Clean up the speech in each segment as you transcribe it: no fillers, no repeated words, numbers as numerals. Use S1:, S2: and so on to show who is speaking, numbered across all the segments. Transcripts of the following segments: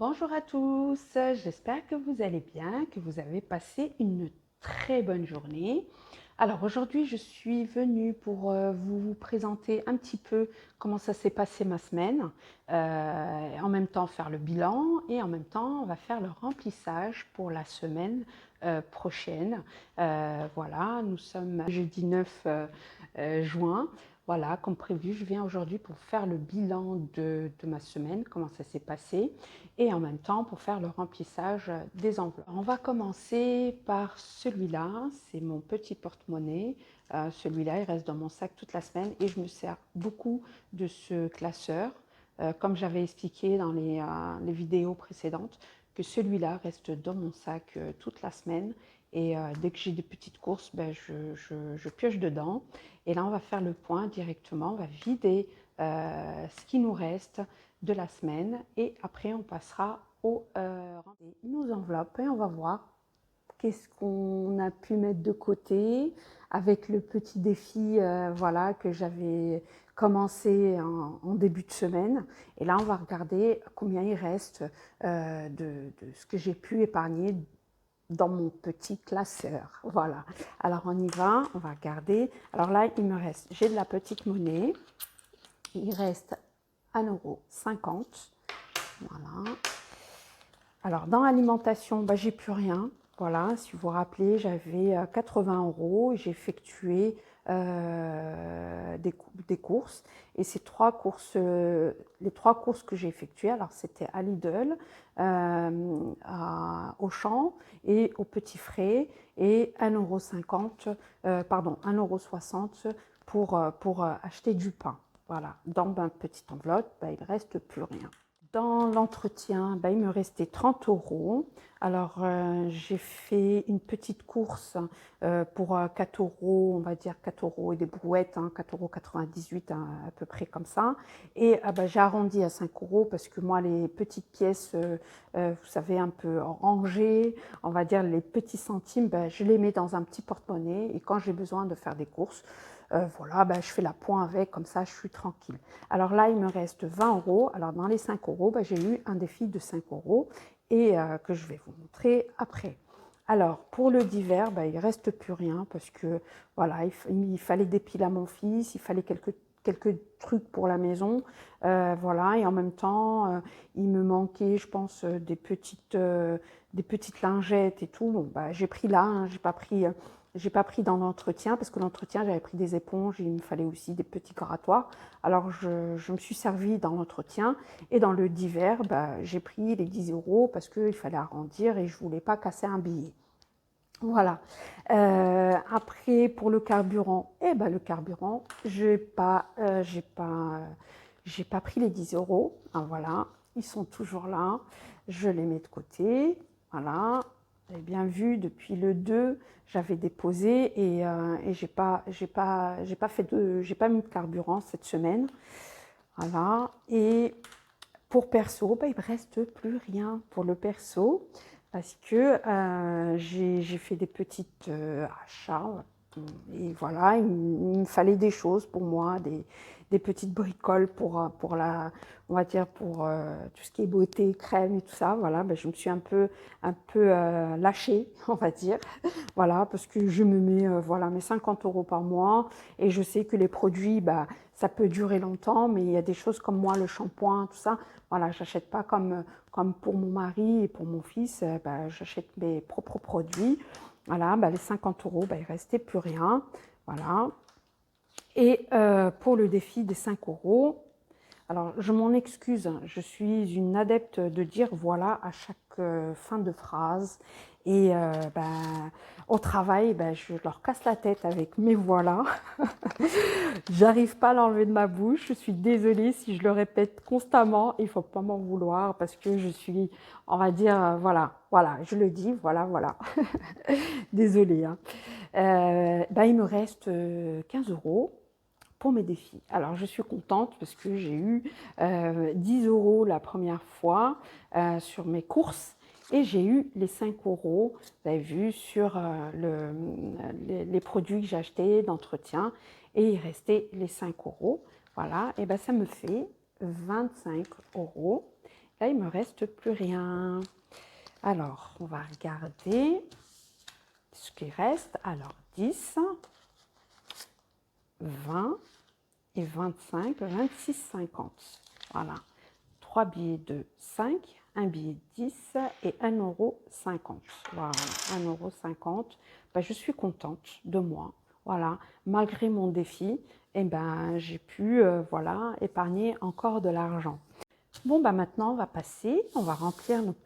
S1: Bonjour à tous, j'espère que vous allez bien, que vous avez passé une très bonne journée. Alors aujourd'hui, je suis venue pour vous présenter un petit peu comment ça s'est passé ma semaine, en même temps faire le bilan et en même temps on va faire le remplissage pour la semaine prochaine. Voilà, nous sommes jeudi 9 juin. Voilà, comme prévu, je viens aujourd'hui pour faire le bilan de ma semaine, comment ça s'est passé, et en même temps pour faire le remplissage des enveloppes. On va commencer par celui-là, c'est mon petit porte-monnaie. Celui-là, il reste dans mon sac toute la semaine et je me sers beaucoup de ce classeur, comme j'avais expliqué dans les vidéos précédentes, que celui-là reste dans mon sac toute la semaine. Et dès que j'ai des petites courses, ben, je pioche dedans. Et là, on va faire le point directement. On va vider ce qui nous reste de la semaine. Et après, on passera nos enveloppes et on va voir qu'est-ce qu'on a pu mettre de côté avec le petit défi voilà, que j'avais commencé en début de semaine. Et là, on va regarder combien il reste de ce que j'ai pu épargner dans mon petit classeur. Voilà. Alors, on y va, on va regarder. Alors là, il me reste, j'ai de la petite monnaie. Il reste 1,50 €. Voilà. Alors, dans l'alimentation, bah, j'ai plus rien. Voilà, si vous vous rappelez, j'avais 80 € et j'ai effectué des courses. Et ces les trois courses que j'ai effectuées, alors c'était à Lidl, à Auchan et au Petit Frais, et 1,50 €, pardon, 1,60 € pour acheter du pain. Voilà, dans ma petite enveloppe, bah, il ne reste plus rien. Dans l'entretien, il me restait 30 €. Alors, j'ai fait une petite course pour 4 €, on va dire 4 € et des brouettes, 4,98 € à peu près comme ça. Et j'ai arrondi à 5 € parce que moi, les petites pièces, vous savez, un peu rangées, on va dire les petits centimes, je les mets dans un petit porte-monnaie et quand j'ai besoin de faire des courses, voilà, je fais la pointe avec, comme ça je suis tranquille. Alors là, il me reste 20 €. Alors dans les 5 €, j'ai eu un défi de 5 € et que je vais vous montrer après. Alors pour le divers, il ne reste plus rien parce que voilà, il fallait des piles à mon fils, il fallait quelques trucs pour la maison, voilà, et en même temps, il me manquait, je pense, des petites lingettes et tout. Bon, j'ai pris là, j'ai pas pris dans l'entretien parce que l'entretien, j'avais pris des éponges et il me fallait aussi des petits grattoirs. Alors, je me suis servi dans l'entretien et dans le divers, j'ai pris les 10 € parce qu'il fallait arrondir et je voulais pas casser un billet. Voilà. Après, pour le carburant, le carburant, j'ai pas pris les 10 €. Ah, voilà, ils sont toujours là. Je les mets de côté. Voilà. Vous avez bien vu, depuis le 2, j'avais déposé et j'ai pas mis de carburant cette semaine. Voilà. Et pour perso, il ne me reste plus rien pour le perso parce que j'ai fait des petites achats et voilà, il me fallait des choses pour moi, des petites bricoles on va dire pour tout ce qui est beauté, crème et tout ça. Voilà, je me suis un peu lâchée, on va dire. Voilà, parce que je me mets voilà, mes 50 € par mois et je sais que les produits, ça peut durer longtemps, mais il y a des choses comme moi, le shampoing, tout ça, voilà, j'achète pas comme pour mon mari et pour mon fils, j'achète mes propres produits. Voilà, les 50 €, il ne restait plus rien. Voilà. Et pour le défi des 5 €, alors je m'en excuse, je suis une adepte de dire voilà à chaque fin de phrase. Et au travail, je leur casse la tête avec mes voilà. J'arrive pas à l'enlever de ma bouche. Je suis désolée si je le répète constamment. Il faut pas m'en vouloir parce que je suis, on va dire, voilà, je le dis, voilà. Désolée. Il me reste 15 € pour mes défis. Alors, je suis contente parce que j'ai eu 10 € la première fois sur mes courses et j'ai eu les 5 €, vous avez vu, sur les produits que j'ai achetés d'entretien et il restait les 5 €. Voilà, et ça me fait 25 €. Là, il ne me reste plus rien. Alors, on va regarder ce qui reste. Alors, 10, 20 et 25, 26, 50. Voilà. 3 billets de 5, un billet de 10 et 1,50 €. Voilà, 1,50 €. Ben, je suis contente de moi. Voilà, malgré mon défi, eh ben, j'ai pu voilà, épargner encore de l'argent. Bon, bah maintenant, on va passer, on va remplir notre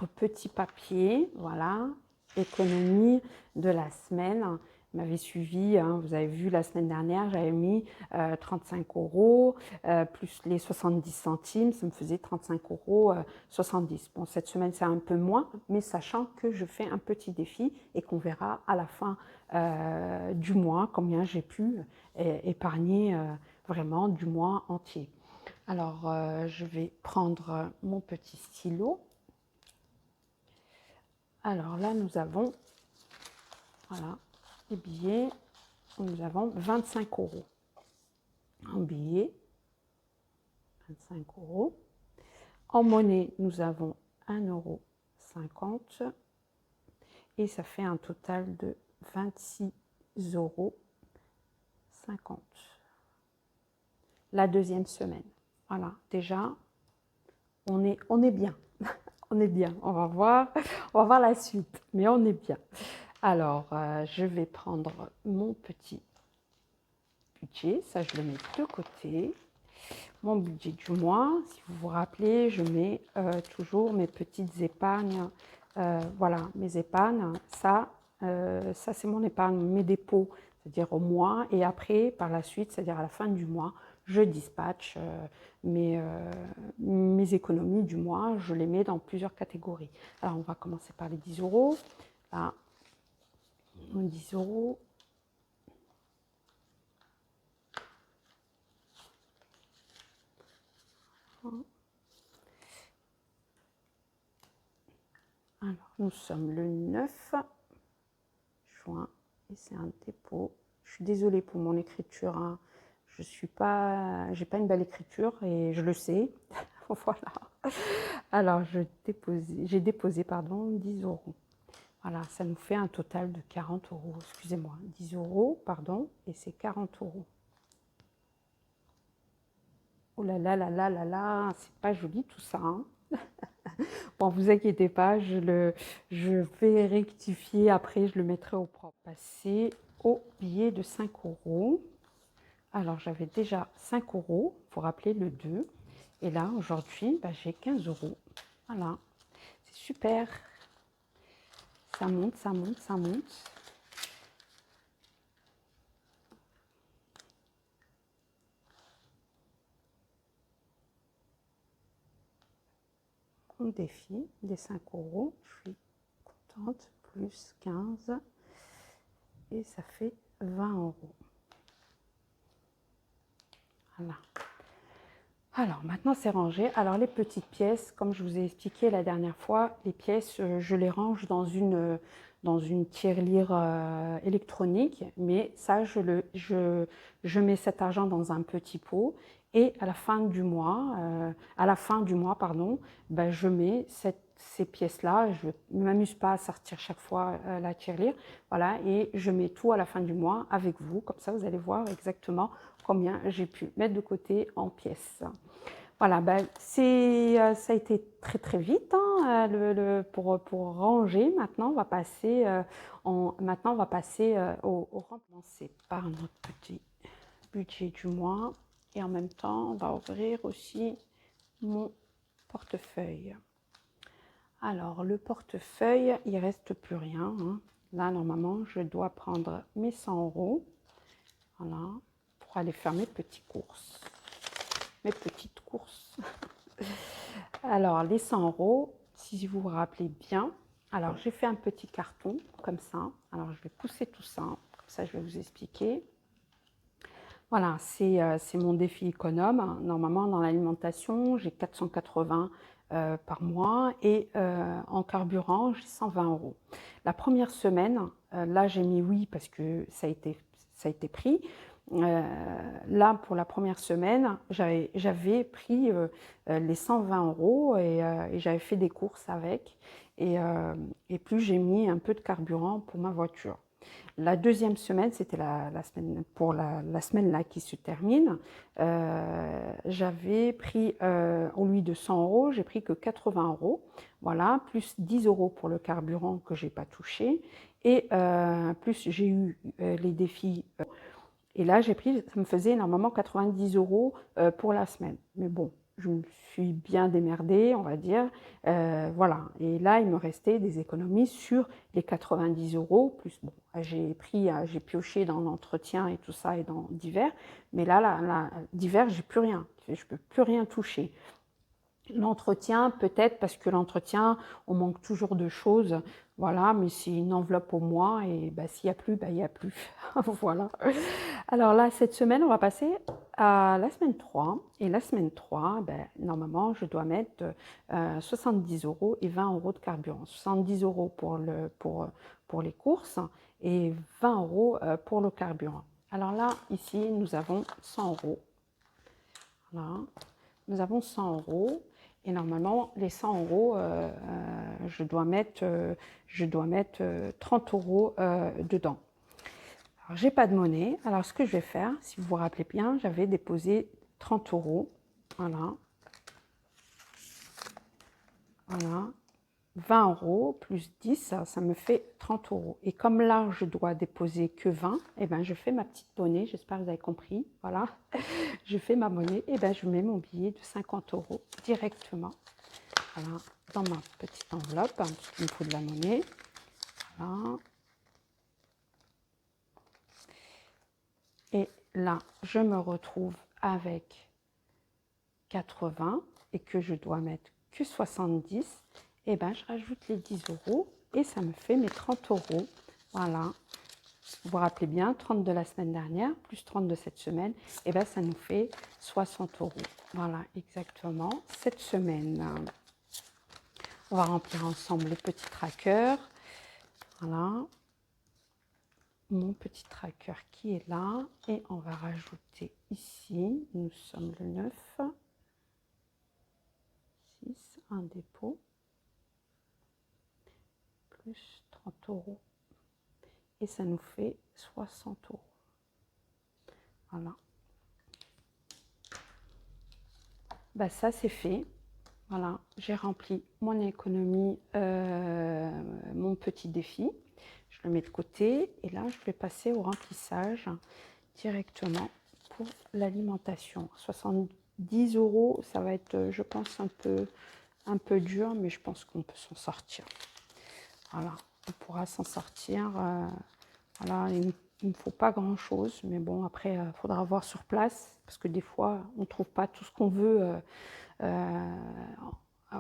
S1: petit papier, voilà, économie de la semaine. Vous m'avez suivi, hein, vous avez vu la semaine dernière, j'avais mis 35 € plus les 70 centimes, ça me faisait 35 € 70. Bon, cette semaine, c'est un peu moins, mais sachant que je fais un petit défi et qu'on verra à la fin du mois combien j'ai pu épargner vraiment du mois entier. Alors, je vais prendre mon petit stylo. Alors là, nous avons, voilà, les billets. Nous avons 25 € en billets, 25 €. En monnaie, nous avons 1,50 € et ça fait un total de 26,50 € la deuxième semaine. Voilà, déjà, on est bien. On est bien. On va voir la suite, mais on est bien. Alors, je vais prendre mon petit budget. Ça, je le mets de côté. Mon budget du mois, si vous vous rappelez, je mets toujours mes petites épargnes. Voilà, mes épargnes. Ça c'est mon épargne, mes dépôts, c'est-à-dire au mois. Et après, par la suite, c'est-à-dire à la fin du mois, je dispatche mes économies du mois. Je les mets dans plusieurs catégories. Alors, on va commencer par les 10 €. Là, 10 €. Alors, nous sommes le 9 juin et c'est un dépôt. Je suis désolée pour mon écriture, hein. J'ai pas une belle écriture et je le sais. Voilà. Alors, j'ai déposé, pardon, 10 €. Voilà, ça nous fait un total de 40 €. Excusez-moi, 10 €, pardon, et c'est 40 €. Oh là là là là là là, c'est pas joli tout ça, hein. Bon, vous inquiétez pas, je vais rectifier après, je le mettrai au propre. Passer au billet de 5 €. Alors, j'avais déjà 5 €, vous vous rappelez, le 2. Et là, aujourd'hui, bah, j'ai 15 €. Voilà, c'est super. Ça monte, ça monte, ça monte. Mon défi des 5 €, je suis contente, plus 15 et ça fait 20 €. Voilà. Alors maintenant c'est rangé. Alors les petites pièces, comme je vous ai expliqué la dernière fois, les pièces, je les range dans une tirelire électronique, mais ça je mets cet argent dans un petit pot et à la fin du mois, pardon, ben, je mets ces pièces-là. Je ne m'amuse pas à sortir chaque fois la tirelire, voilà, et je mets tout à la fin du mois avec vous, comme ça vous allez voir exactement combien j'ai pu mettre de côté en pièces. Voilà, ben, ça a été très très vite hein, pour ranger. Maintenant, on va passer, au remplacer par notre petit budget du mois. Et en même temps, on va ouvrir aussi mon portefeuille. Alors, le portefeuille, il ne reste plus rien, hein. Là, normalement, je dois prendre mes 100 €. Voilà, pour aller faire mes petites courses. Alors, les 100 €, si vous vous rappelez bien, alors j'ai fait un petit carton comme ça. Alors, je vais pousser tout ça, comme ça je vais vous expliquer. Voilà, c'est mon défi économe. Normalement, dans l'alimentation, j'ai 480 par mois et en carburant, j'ai 120 €. La première semaine, là j'ai mis oui parce que ça a été pris. là, pour la première semaine, j'avais pris les 120 € et j'avais fait des courses avec. Et plus j'ai mis un peu de carburant pour ma voiture. La deuxième semaine, c'était la semaine, pour la semaine là qui se termine, j'avais pris, au lieu de 100 €, j'ai pris que 80 €, voilà, plus 10 € pour le carburant que j'ai pas touché, et plus j'ai eu les défis. Et là, j'ai pris, ça me faisait normalement 90 € pour la semaine. Mais bon, je me suis bien démerdée, on va dire. Voilà. Et là, il me restait des économies sur les 90 €. Plus, bon, j'ai pioché dans l'entretien et tout ça et dans divers. Mais là, divers, j'ai plus rien. Je ne peux plus rien toucher. L'entretien, peut-être parce que l'entretien, on manque toujours de choses, voilà, mais c'est une enveloppe au mois et bah, s'il n'y a plus, bah, il n'y a plus. Voilà. Alors là, cette semaine, on va passer à la semaine 3. Et la semaine 3, ben, normalement, je dois mettre 70 € et 20 € de carburant. 70 € pour les courses et 20 € pour le carburant. Alors là, ici, nous avons 100 €. Voilà. Nous avons 100 € et normalement, les 100 € je dois mettre 30 € dedans. Alors, j'ai pas de monnaie. Alors, ce que je vais faire, si vous vous rappelez bien, j'avais déposé 30 €. Voilà. Voilà. 20 € plus 10, ça me fait 30 €. Et comme là, je dois déposer que 20, eh ben, je fais ma petite monnaie. J'espère que vous avez compris. Voilà. Je fais ma monnaie. Et ben, je mets mon billet de 50 € directement. Voilà, dans ma petite enveloppe, parce qu'il me faut de la monnaie. Voilà. Et là, je me retrouve avec 80 et que je dois mettre que 70. Et ben, je rajoute les 10 € et ça me fait mes 30 €. Voilà. Vous vous rappelez bien, 30 de la semaine dernière, plus 30 de cette semaine, et ben, ça nous fait 60 €. Voilà, exactement. Cette semaine, on va remplir ensemble le petit tracker. Voilà. Mon petit tracker qui est là. Et on va rajouter ici, nous sommes le 9. 6, un dépôt. Plus 30 €. Et ça nous fait 60 €. Voilà. Bah, ça, c'est fait. Voilà, j'ai rempli mon économie, mon petit défi. Je le mets de côté et là, je vais passer au remplissage directement pour l'alimentation. 70 €, ça va être, je pense, un peu dur, mais je pense qu'on peut s'en sortir. Voilà, on pourra s'en sortir. Voilà, il ne faut pas grand-chose, mais bon, après, il faudra voir sur place, parce que des fois, on ne trouve pas tout ce qu'on veut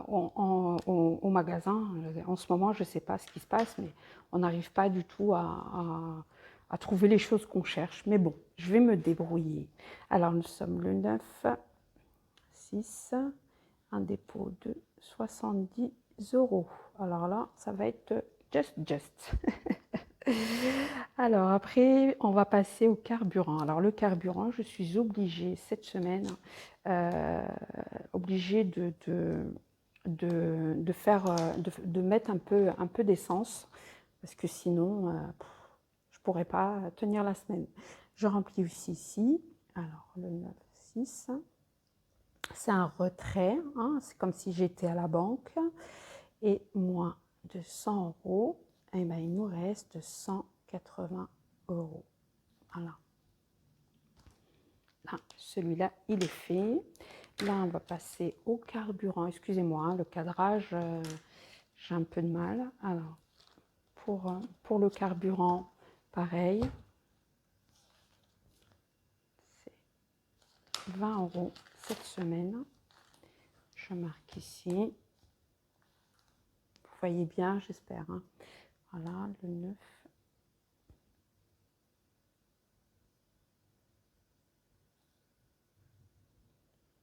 S1: au magasin. En ce moment, je ne sais pas ce qui se passe, mais on n'arrive pas du tout à trouver les choses qu'on cherche. Mais bon, je vais me débrouiller. Alors, nous sommes le 9, 6, un dépôt de 70 €. Alors là, ça va être just. Alors après, on va passer au carburant. Alors le carburant, je suis obligée cette semaine, obligée de mettre un peu d'essence parce que sinon, je ne pourrais pas tenir la semaine. Je remplis aussi ici. Alors le 9, 6, c'est un retrait, hein, c'est comme si j'étais à la banque. Et moins de 100 €, et ben, il nous reste 180 €. Voilà. Là, celui-là, il est fait. Là, on va passer au carburant. Excusez-moi, hein, le cadrage, j'ai un peu de mal. Alors, pour le carburant, pareil. C'est 20 € cette semaine. Je marque ici. Vous voyez bien, j'espère. Hein. Voilà, le 9.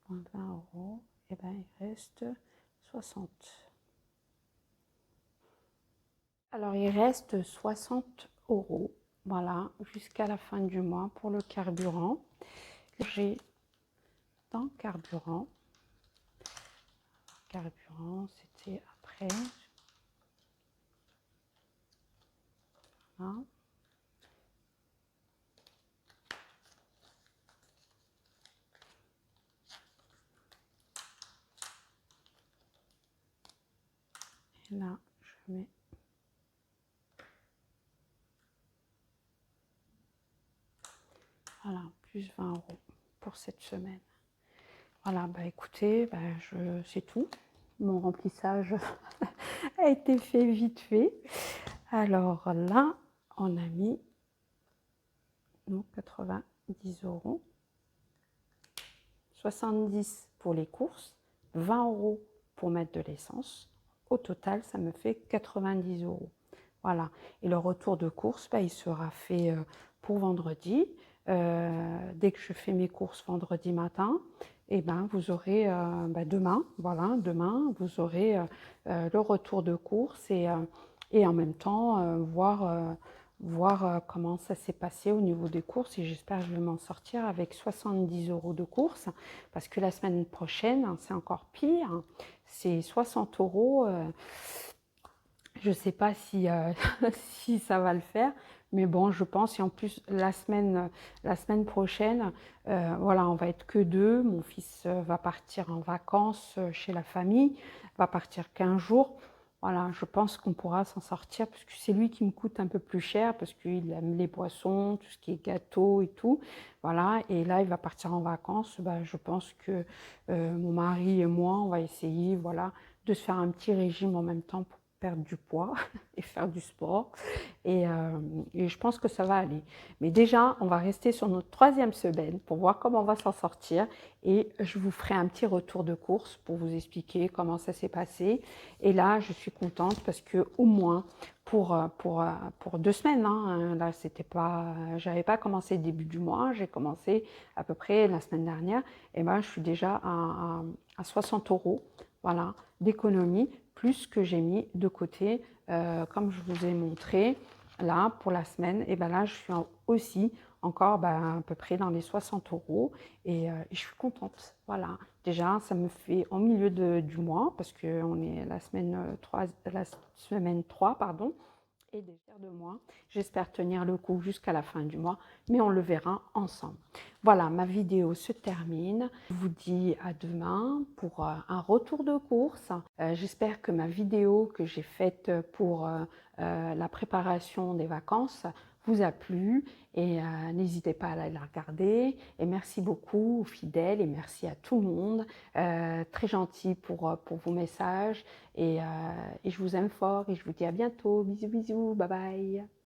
S1: 20 €, et ben il reste 60. Alors il reste 60 €. voilà, jusqu'à la fin du mois pour le carburant. J'ai dans carburant, c'était après. Voilà. Et là, je mets voilà, plus 20 € pour cette semaine. Voilà, bah écoutez, bah c'est tout. Mon remplissage a été fait vite fait. Alors là, on a mis donc 90 €, 70 pour les courses, 20 € pour mettre de l'essence. Au total, ça me fait 90 €. Voilà. Et le retour de course, bah, il sera fait pour vendredi. Dès que je fais mes courses vendredi matin, et ben, vous aurez demain, voilà, demain, vous aurez le retour de course et en même temps voir comment ça s'est passé au niveau des courses. Et j'espère que je vais m'en sortir avec 70 € de courses, parce que la semaine prochaine, c'est encore pire, c'est 60 €. Je ne sais pas si, si ça va le faire, mais bon, je pense. Et en plus, la semaine prochaine, voilà, on va être que deux. Mon fils va partir en vacances chez la famille, va partir 15 jours. Voilà, je pense qu'on pourra s'en sortir, parce que c'est lui qui me coûte un peu plus cher, parce qu'il aime les boissons, tout ce qui est gâteau et tout. Voilà, et là, il va partir en vacances. Bah, je pense que mon mari et moi, on va essayer, voilà, de se faire un petit régime en même temps pour perdre du poids et faire du sport. Et je pense que ça va aller. Mais déjà, on va rester sur notre 3e semaine pour voir comment on va s'en sortir. Et je vous ferai un petit retour de course pour vous expliquer comment ça s'est passé. Et là, je suis contente parce que au moins pour 2 semaines, hein, là, c'était pas, j'avais pas commencé début du mois, j'ai commencé à peu près la semaine dernière. Et ben, je suis déjà à 60 €, voilà, d'économie, plus ce que j'ai mis de côté, comme je vous ai montré là pour la semaine. Et ben là, je suis aussi encore à peu près dans les 60 € et je suis contente. Voilà, déjà ça me fait en milieu du mois, parce qu'on est la semaine 3, pardon, et déjà de mois. J'espère tenir le coup jusqu'à la fin du mois, mais on le verra ensemble. Voilà, ma vidéo se termine. Je vous dis à demain pour un retour de course. J'espère que ma vidéo que j'ai faite pour la préparation des vacances vous a plu, et n'hésitez pas à aller la regarder. Et merci beaucoup aux fidèles, et merci à tout le monde. Très gentil pour vos messages, et je vous aime fort et je vous dis à bientôt. Bisous, bisous, bye bye.